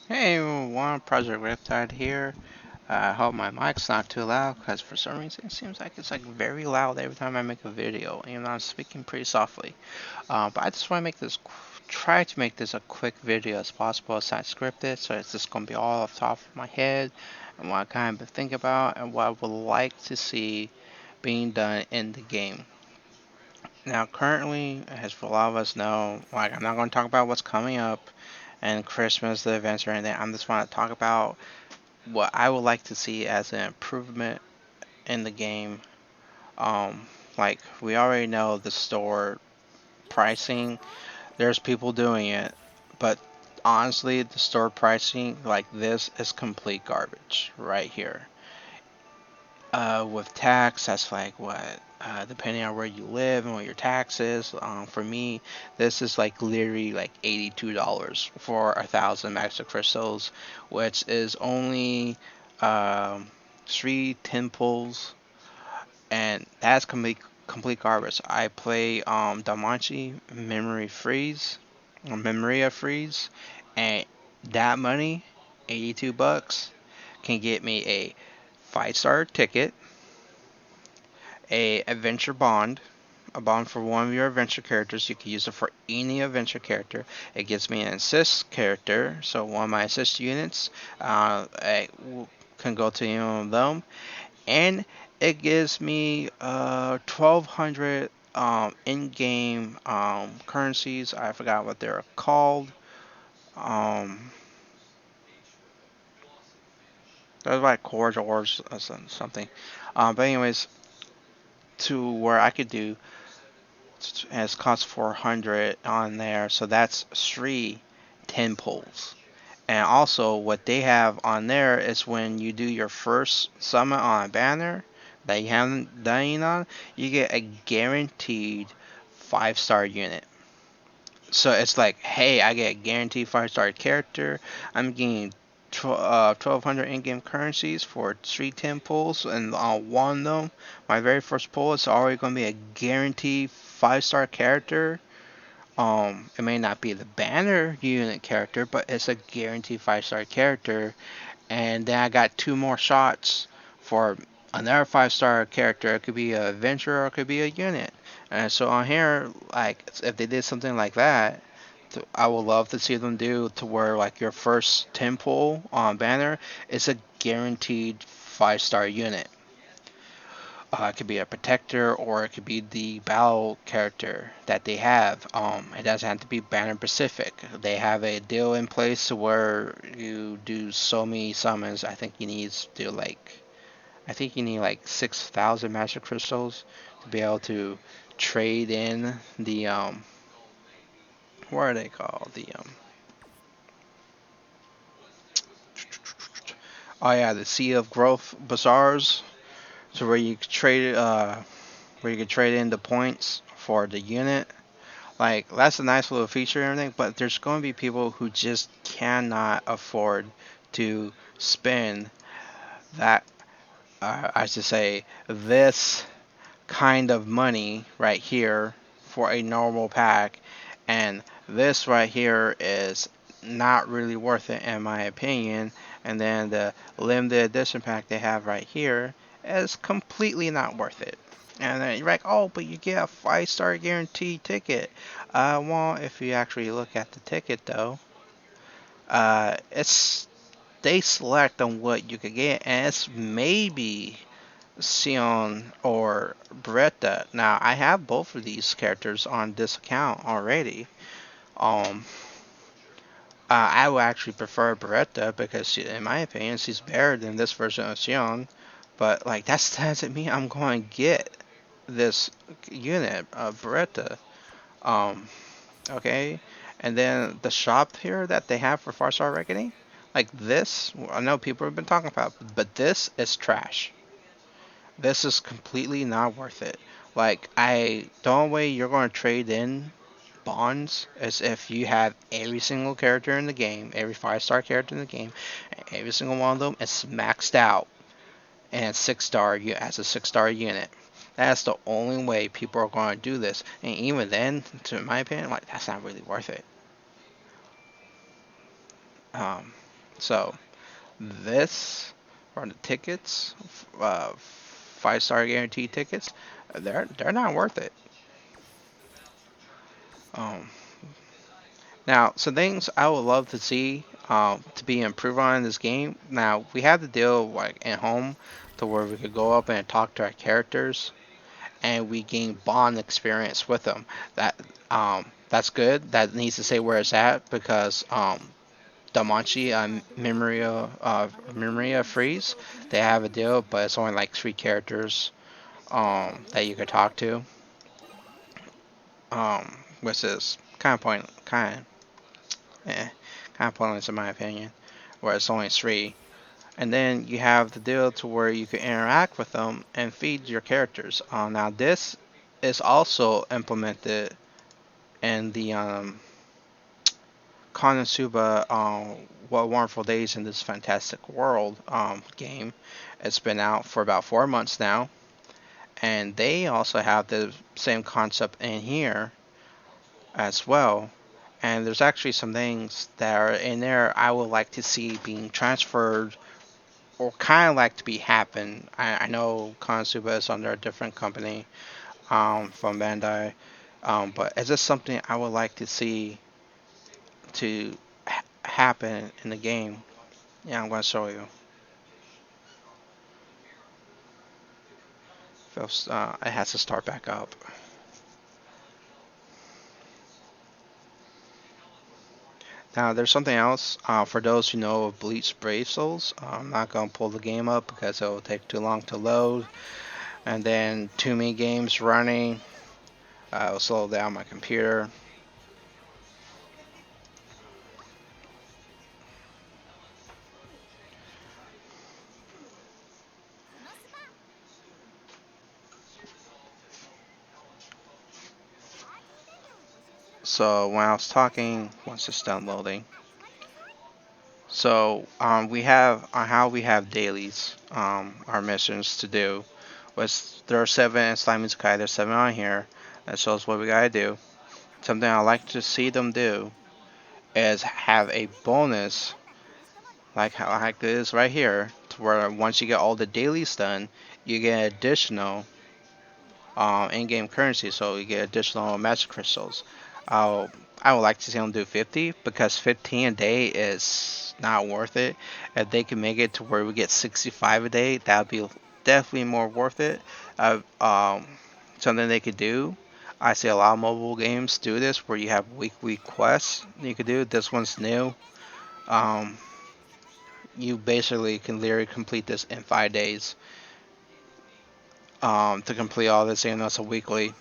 Hey everyone, Project Riptide here. I hope my mic's not too loud because for some reason it seems like it's like very loud every time I make a video, even though I'm speaking pretty softly. But I just want to try to make this a quick video as possible. It's not scripted, so it's just gonna be all off the top of my head and what I kind of think about and what I would like to see being done in the game. Now, currently, as for a lot of us know, like I'm not going to talk about what's coming up and Christmas, the events or anything. I'm just want to talk about what I would like to see as an improvement in the game. Um, like we already know the store pricing. There's people doing it, but honestly, the store pricing like this is complete garbage right here. With tax, that's like what, depending on where you live and what your tax is. For me, this is like literally like $82 for 1,000 master crystals, which is only um, three temples, and that's complete garbage. I play Damachi Memoria Freeze, and that money, 82 bucks, can get me a 5-star ticket, a adventure bond, a bond for one of your adventure characters. You can use it for any adventure character. It gives me an assist character, so one of my assist units can go to any of them, and it gives me 1,200 in-game currencies. I forgot what they're called. Um, they're like corridors or something. But anyways, to where I could do and it's cost 400 on there, so that's three 10 pulls. And also, what they have on there is when you do your first summon on a banner that you haven't done on, you get a guaranteed 5-star unit. So it's like, hey, I get a guaranteed 5-star character. I'm getting 1,200 in-game currencies for 310 pulls, and on one of them, my very first pull is already going to be a guaranteed 5-star character. It may not be the banner unit character, but it's a guaranteed 5-star character. And then I got two more shots for another 5-star character. It could be a adventure or it could be a unit. And so on here, like if they did something like that, I would love to see them do to where like your first 10 pull on banner is a guaranteed 5-star unit. It could be a protector or it could be the battle character that they have. It doesn't have to be banner specific. They have a deal in place where you do so many summons. I think you need like 6,000 magic crystals to be able to trade in the what are they called? Oh yeah, the Sea of Growth Bazaars. So where you can trade in the points for the unit. Like that's a nice little feature and everything, but there's going to be people who just cannot afford to spend that. I should say this kind of money right here for a normal pack, and this right here is not really worth it in my opinion. And then the limited edition pack they have right here is completely not worth it. And then you're like, oh, but you get a 5-star guaranteed ticket. Well, if you actually look at the ticket though, it's they select on what you could get, and it's maybe Sion or Beretta. Now, I have both of these characters on this account already. Um, I would actually prefer Beretta because, in my opinion, she's better than this version of Sion. But like that doesn't mean I'm going to get this unit of Beretta. Um, okay, and then the shop here that they have for Far Star Reckoning, like this, I know people have been talking about, but this is trash. This is completely not worth it. Like, the only way you're going to trade in bonds is if you have every single character in the game, every 5-star character in the game, and every single one of them is maxed out and 6-star as a 6-star unit. That's the only way people are going to do this. And even then, to my opinion, like that's not really worth it. Um, So this or the tickets, 5-star guarantee tickets, they're not worth it. Um, Now, some things I would love to see to be improved on in this game. Now, we have the deal like at home to where we could go up and talk to our characters and we gain bond experience with them. That's good. That needs to say where it's at because Damachi and Memoria Freeze, they have a deal, but it's only like 3 characters that you could talk to, which is eh, kind of pointless in my opinion, where it's only 3. And then you have the deal to where you can interact with them and feed your characters. Now this is also implemented in the Konosuba What Wonderful Days in This Fantastic World game. It's been out for about 4 months now, and they also have the same concept in here as well. And there's actually some things that are in there I would like to see being transferred or kind of like to be happen. I know Konosuba is under a different company from Bandai, but is this something I would like to see to happen in the game? Yeah, I'm going to show you. It has to start back up. Now, there's something else for those who know of Bleach Brave Souls. I'm not going to pull the game up because it will take too long to load, and then too many games running. It will slow down my computer. So when I was talking, once it's done loading, so we have on how we have dailies, our missions to do. Was there are 7 in Slime Isekai, there's 7 on here. That shows what we gotta do. Something I like to see them do is have a bonus like this right here, to where once you get all the dailies done, you get additional in-game currency, so you get additional magic crystals. Uh, I would like to see them do 50 because 15 a day is not worth it. If they can make it to where we get 65 a day, that would be definitely more worth it. Something they could do. I see a lot of mobile games do this where you have weekly quests you could do. This one's new. Um, you basically can literally complete this in 5 days to complete all this, and that's a weekly.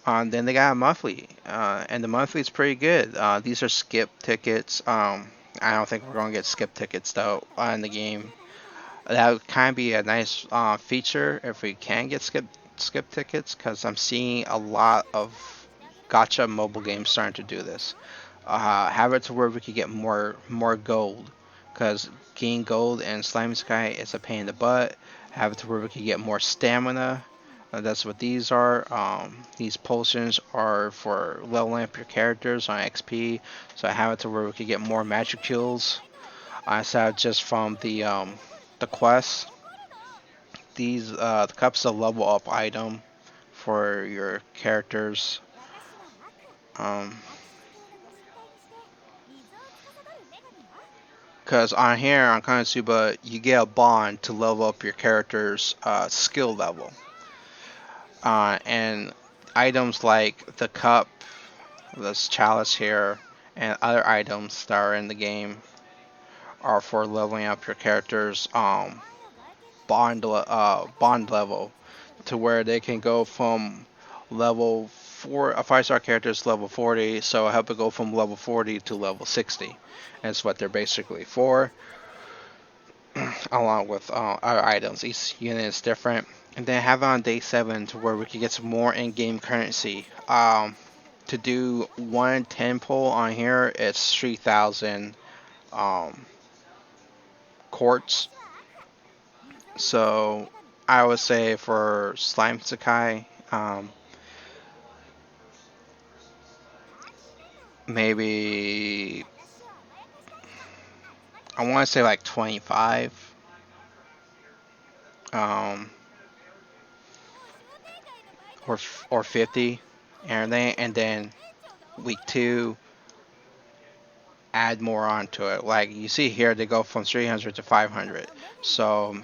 Then they got a monthly, and the monthly is pretty good. These are skip tickets. I don't think we're gonna get skip tickets though in the game. That would kind of be a nice feature if we can get skip tickets, because I'm seeing a lot of gotcha mobile games starting to do this. Have it to where we could get more gold, because getting gold in Slime Sky is a pain in the butt. Have it to where we could get more stamina. That's what these are. These potions are for leveling up your characters on XP. So I have it to where we could get more magic kills. I saw just from the quest. The cup's a level up item for your characters. Um, Because on here on Konosuba, you get a bond to level up your character's skill level. And items like the cup, this chalice here, and other items that are in the game are for leveling up your character's bond level to where they can go from level 4. A 5-star character is level 40, so help it go from level 40 to level 60. That's what they're basically for, along with other items. Each unit is different. And then have it on day 7 to where we can get some more in-game currency. To do 110 pull on here, it's 3,000 um, quartz. So I would say for Slime Sakai, maybe I want to say like 25, um, or 50, and then week two add more onto it. Like you see here, they go from 300 to 500. So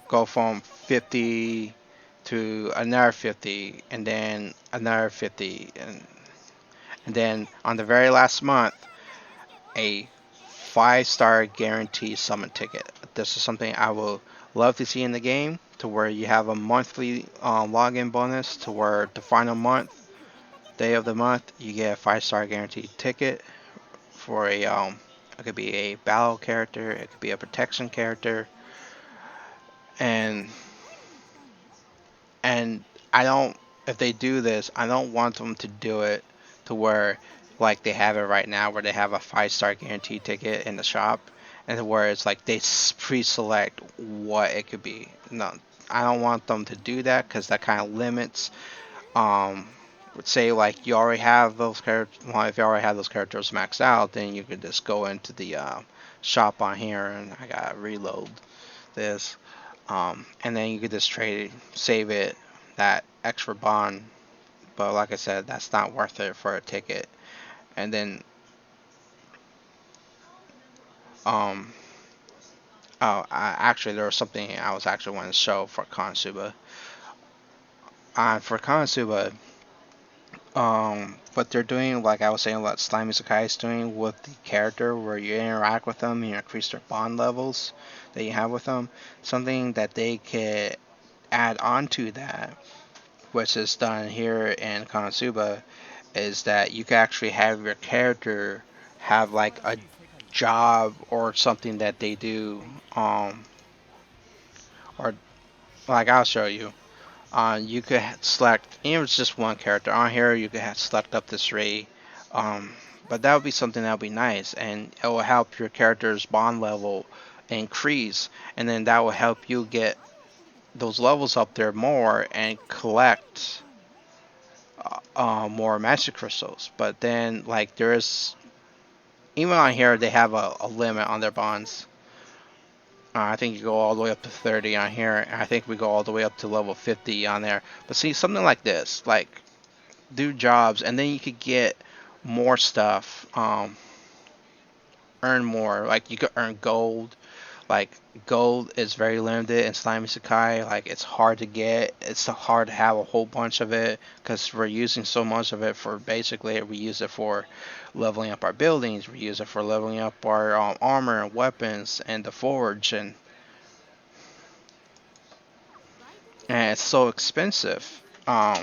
go from 50 to another 50, and then another 50, and then on the very last month, a 5-star guarantee summon ticket. This is something I will love to see in the game, to where you have a monthly login bonus, to where the final day of the month, you get a 5-star guaranteed ticket for it could be a battle character, it could be a protection character, and and I don't if they do this, I don't want them to do it to where like they have it right now, where they have a 5-star guaranteed ticket in the shop, and where it's like they pre-select what it could be. No, I don't want them to do that, because that kind of limits. Um, say like you already have those characters. Well, if you already have those characters maxed out, then you could just go into the shop on here, and I gotta reload this. And then you could just save it, that extra bond. But like I said, that's not worth it for a ticket. And then, um, oh, actually, there was something I was actually wanting to show for Konosuba. For Konosuba, what they're doing, like I was saying, what Slime Isekai is doing with the character, where you interact with them and you increase their bond levels that you have with them, something that they could add on to that, which is done here in Konosuba, is that you can actually have your character have like a job or something that they do, or like I'll show you. You could select, even if it's just one character on here, you could select up to three. Um, but that would be something that would be nice, and it will help your character's bond level increase, and then that will help you get those levels up there more and collect more magic crystals. But then, like, there is, even on here, they have a limit on their bonds. I think you go all the way up to 30 on here. I think we go all the way up to level 50 on there. But see, something like this, like, do jobs, and then you could get more stuff, earn more. Like, you could earn gold. Like, gold is very limited in Slime Isekai. Like, it's hard to get. It's hard to have a whole bunch of it, because we're using so much of it for, basically, we use it for leveling up our buildings. We use it for leveling up our armor and weapons and the forge, and it's so expensive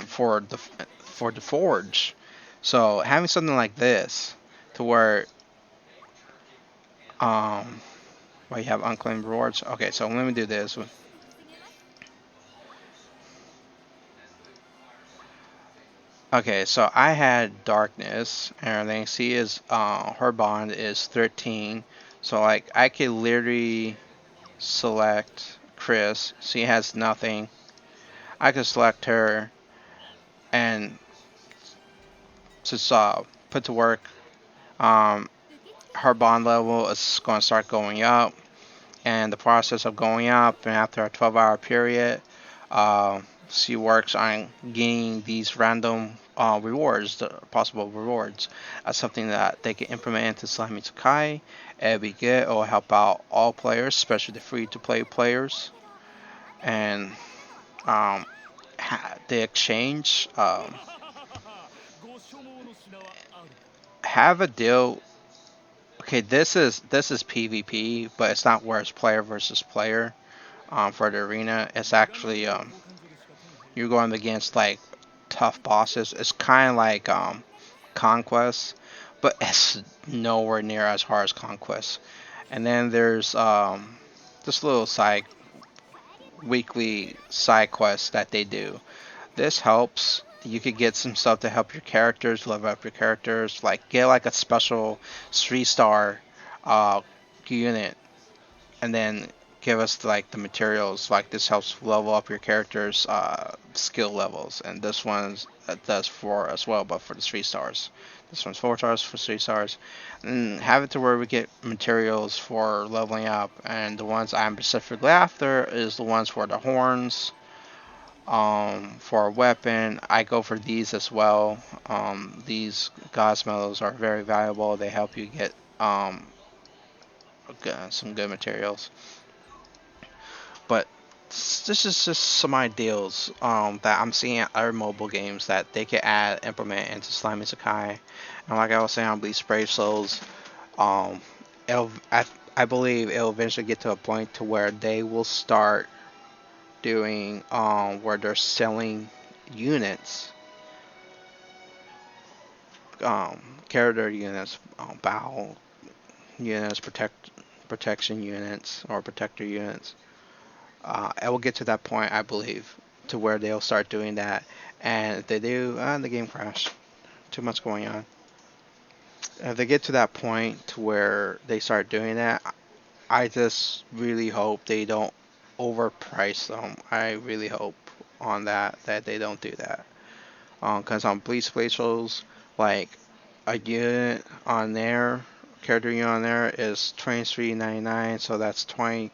for the forge. So having something like this, to where um you have unclaimed rewards. Okay, so let me do this. Okay, so I had darkness and everything. See, is her bond is 13. So like I could literally select Chris. She has nothing. I could select her and just put to work. Um, Her bond level is going to start going up, and the process of going up, and after a 12-hour period, she works on gaining these random rewards, the possible rewards. That's something that they can implement into Slime Isekai. It'll be good. It will help out all players, especially the free-to-play players. And um, the exchange, have a deal. Okay, this is PvP, but it's not where it's player versus player. For the arena, it's actually you're going against like tough bosses. It's kind of like Conquest, but it's nowhere near as hard as Conquest. And then there's this little weekly side quests that they do. This helps. You could get some stuff to help your characters, level up your characters, like get like a special 3-star uh, unit, and then give us like the materials. Like this helps level up your character's skill levels, and this one does 4 as well, but for the 3 stars. This one's 4 stars for 3 stars. And have it to where we get materials for leveling up. And the ones I'm specifically after is the ones for the horns. For a weapon, I go for these as well. These gosmos are very valuable. They help you get some good materials. But this is just some ideals that I'm seeing at other mobile games that they could add, implement into Slime Isekai. And like I was saying on Bleach Brave Souls, um, it'll, I believe it'll eventually get to a point to where they will start doing where they're selling units, um, character units, bow units, protection units, or protector units. It will get to that point, I believe, to where they'll start doing that. And if they do, the game crashed. Too much going on. If they get to that point to where they start doing that, I just really hope they don't overprice them. I really hope on that they don't do that. Because on Bleach Facials, like a unit on there, character unit on there is $23.99, so that's 20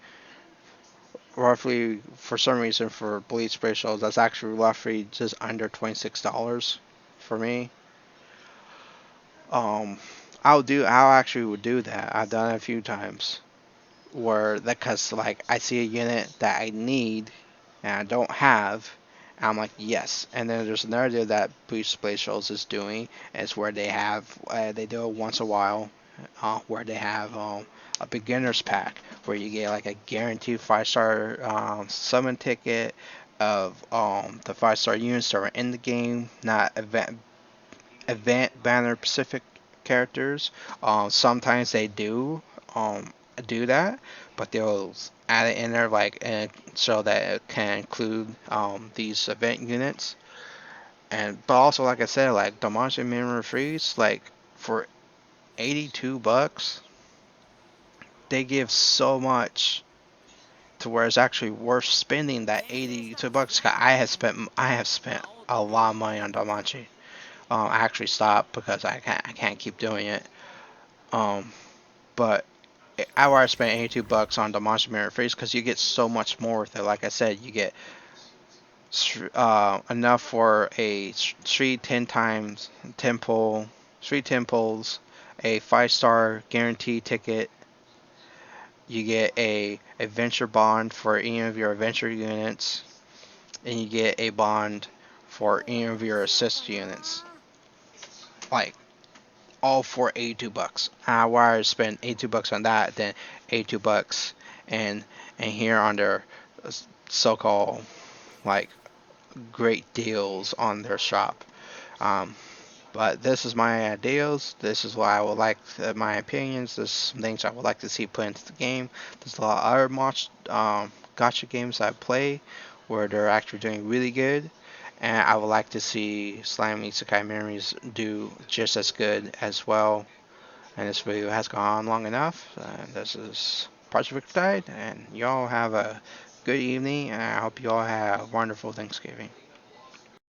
roughly for some reason for Bleach Facials, that's actually roughly just under $26 for me. Um, I'll actually would do that. I've done it a few times where that because like I see a unit that I need and I don't have, and I'm like yes. And then there's another deal that Boost Spatials is doing, and it's where they do it once a while, where they have a beginner's pack where you get like a guaranteed 5 star summon ticket of the 5 star units that are in the game, not event banner specific characters. Sometimes they do that, but they'll add it in there like and so that it can include these event units. And but also like I said, like Damacy Memory Freeze, like for $82, they give so much to where it's actually worth spending that $82. 'Cause I have spent a lot of money on Damacy. I actually stopped because I can't keep doing it. Um, but I would spend $82 on the Monster Mirror Freeze because you get so much more with it. Like I said, you get enough for a three 10 times temple, 3 temples, a 5 star guarantee ticket. You get a adventure bond for any of your adventure units, and you get a bond for any of your assist units. Like all for $82. I would rather spend $82 on that than $82 and here on their so-called like great deals on their shop. Um, but this is my ideals. This is what I would like, my opinions. This is some things I would like to see put into the game. There's a lot of other gotcha games I play where they're actually doing really good. And I would like to see Slime Isekai Memories do just as good as well. And this video has gone on long enough. This is Project Died, and y'all have a good evening, and I hope you all have a wonderful Thanksgiving.